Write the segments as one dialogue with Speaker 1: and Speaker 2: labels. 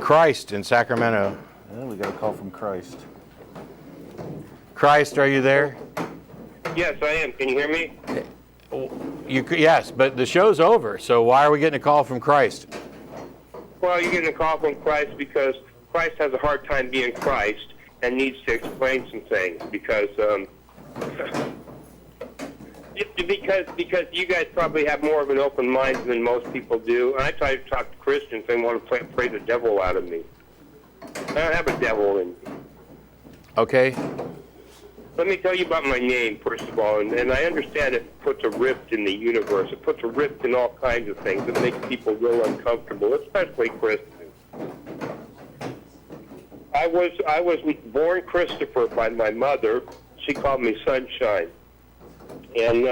Speaker 1: Christ in Sacramento.
Speaker 2: Well, we got a call from Christ.
Speaker 1: Christ, are you there?
Speaker 3: Yes, I am. Can you hear me?
Speaker 1: Yes, but the show's over, so why are we getting a call from Christ?
Speaker 3: Well, you're getting a call from Christ because Christ has a hard time being Christ and needs to explain some things because because you guys probably have more of an open mind than most people do. And I try to talk to Christians, they want to pray the devil out of me. I don't have a devil in me.
Speaker 1: Okay.
Speaker 3: Let me tell you about my name, first of all, and I understand it puts a rift in the universe. It puts a rift in all kinds of things. It makes people real uncomfortable, especially Christians. I was born Christopher by my mother. She called me Sunshine. And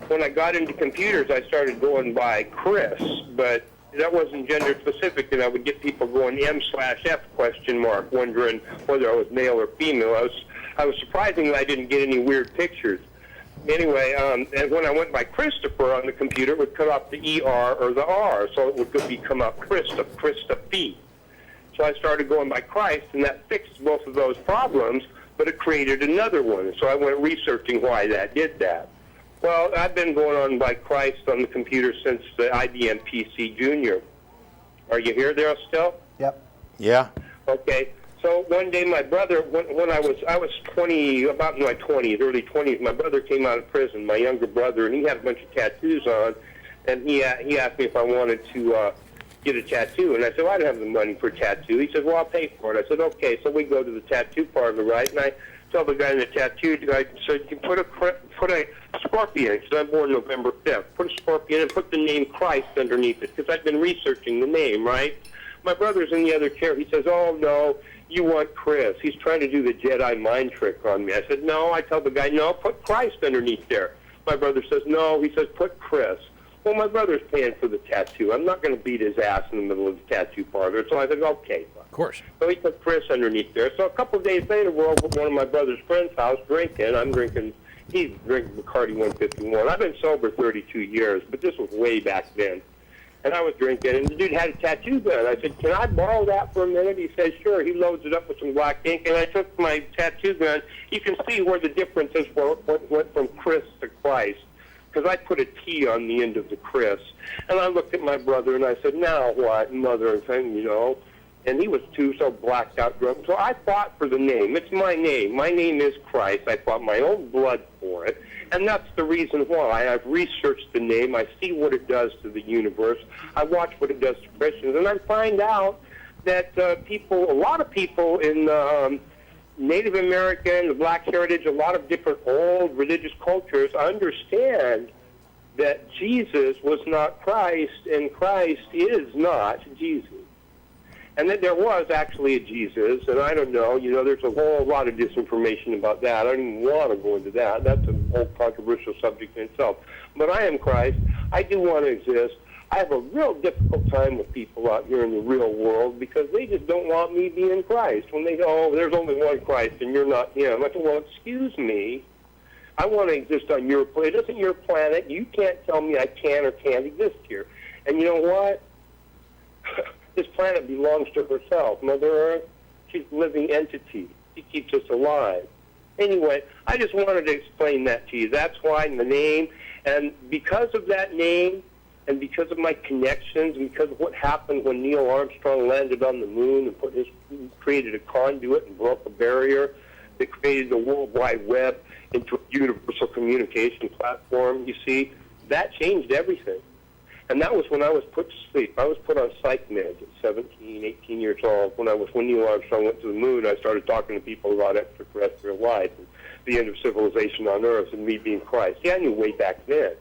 Speaker 3: when I got into computers, I started going by Chris, but that wasn't gender specific, and I would get people going M/F ? Wondering whether I was male or female. I was surprising that I didn't get any weird pictures. Anyway, and when I went by Christopher on the computer, it would cut off the ER or the R, so it would become out Christophe. So I started going by Christ, and that fixed both of those problems, but it created another one. So I went researching why that did that. Well, I've been going on by Christ on the computer since the IBM PC Junior. Are you here there still?
Speaker 2: Yep.
Speaker 1: Yeah.
Speaker 3: Okay. So one day my brother, when I was 20, about in my 20s, early 20s, my brother came out of prison, my younger brother, and he had a bunch of tattoos on, and he asked me if I wanted to get a tattoo, and I said, well, I don't have the money for a tattoo. He said, well, I'll pay for it. I said, okay. So we go to the tattoo parlor, right, and I tell the guy in the tattoo guy, so you can put a scorpion, because I'm born November 5th, put a scorpion and put the name Christ underneath it, because I've been researching the name, right? My brother's in the other chair. He says, oh, no, you want Chris. He's trying to do the Jedi mind trick on me. I said, no. I tell the guy, no, put Christ underneath there. My brother says, no. He says, put Chris. Well, my brother's paying for the tattoo. I'm not going to beat his ass in the middle of the tattoo parlor. So I said, okay.
Speaker 1: Of course.
Speaker 3: So he put Chris underneath there. So a couple of days later, we're over at one of my brother's friend's house drinking. I'm drinking, he's drinking Bacardi 151. I've been sober 32 years, but this was way back then. And I was drinking, and the dude had a tattoo gun. I said, can I borrow that for a minute? He said, sure. He loads it up with some black ink, and I took my tattoo gun. You can see where the difference is, went from Chris to Christ, because I put a T on the end of the Chris. And I looked at my brother, and I said, now what, mother and thing, you know? And he was too, so blacked out drunk. So I fought for the name. It's my name. My name is Christ. I fought my own blood for it. And that's the reason why. I've researched the name. I see what it does to the universe. I watch what it does to Christians. And I find out that a lot of people in Native American, the Black heritage, a lot of different old religious cultures understand that Jesus was not Christ and Christ is not Jesus. And that there was actually a Jesus, and I don't know, there's a whole lot of disinformation about that. I don't even want to go into that. That's a whole controversial subject in itself. But I am Christ. I do want to exist. I have a real difficult time with people out here in the real world because they just don't want me being Christ. When they go, oh, there's only one Christ and you're not him. I say, well, excuse me. I want to exist on your planet. It isn't your planet. You can't tell me I can or can't exist here. And you know what? This planet belongs to herself, Mother Earth. She's a living entity. She keeps us alive. Anyway, I just wanted to explain that to you. That's why the name, and because of that name, and because of my connections, and because of what happened when Neil Armstrong landed on the moon and created a conduit and broke a barrier that created the World Wide Web into a universal communication platform, you see, that changed everything. And that was when I was put to sleep. I was put on psych meds at 17, 18 years old. When Neil Armstrong went to the moon, I started talking to people about extraterrestrial life and the end of civilization on Earth and me being Christ. See, I knew way back then.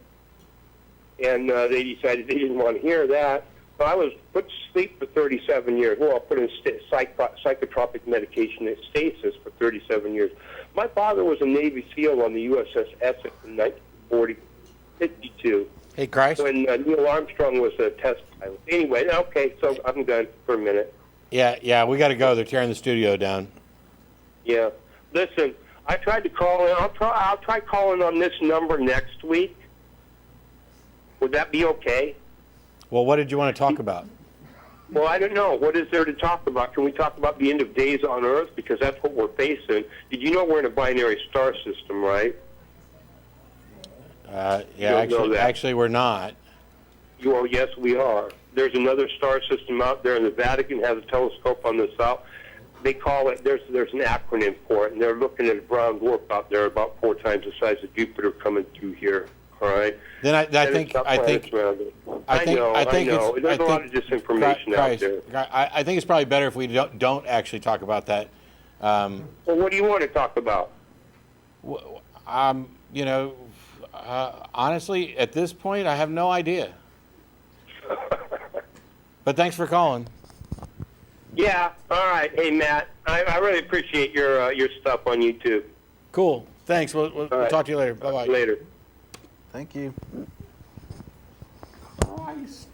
Speaker 3: And they decided they didn't want to hear that. So I was put to sleep for 37 years. Well, I put in psychotropic medication at stasis for 37 years. My father was a Navy SEAL on the USS Essex in 1952.
Speaker 1: Hey, Christ.
Speaker 3: When Neil Armstrong was a test pilot. Anyway, okay, so I'm done for a minute.
Speaker 1: Yeah, we got to go. They're tearing the studio down.
Speaker 3: Yeah. Listen, I tried to call in. I'll try calling on this number next week. Would that be okay?
Speaker 1: Well, what did you want to talk about?
Speaker 3: Well, I don't know. What is there to talk about? Can we talk about the end of days on Earth? Because that's what we're facing. Did you know we're in a binary star system, right?
Speaker 1: Yeah,
Speaker 3: Don't know that.
Speaker 1: actually, we're not.
Speaker 3: Well, yes, we are. There's another star system out there, and the Vatican has a telescope on the south. They call it, there's an acronym for it, and they're looking at a brown dwarf out there about 4 times the size of Jupiter coming through here. All right.
Speaker 1: Then I
Speaker 3: And it's
Speaker 1: think
Speaker 3: got
Speaker 1: I
Speaker 3: planets
Speaker 1: think
Speaker 3: around it.
Speaker 1: I think
Speaker 3: know.
Speaker 1: it's,
Speaker 3: There's a lot of disinformation out there.
Speaker 1: I think it's probably better if we don't actually talk about that.
Speaker 3: Well, what do you want to talk about?
Speaker 1: You know, honestly, at this point, I have no idea. But thanks for calling.
Speaker 3: Yeah. All right. Hey, Matt. I really appreciate your stuff on YouTube.
Speaker 1: Cool. Thanks. We'll
Speaker 3: right.
Speaker 1: talk to you later. Bye bye.
Speaker 3: Later.
Speaker 2: Thank you.
Speaker 1: Christ.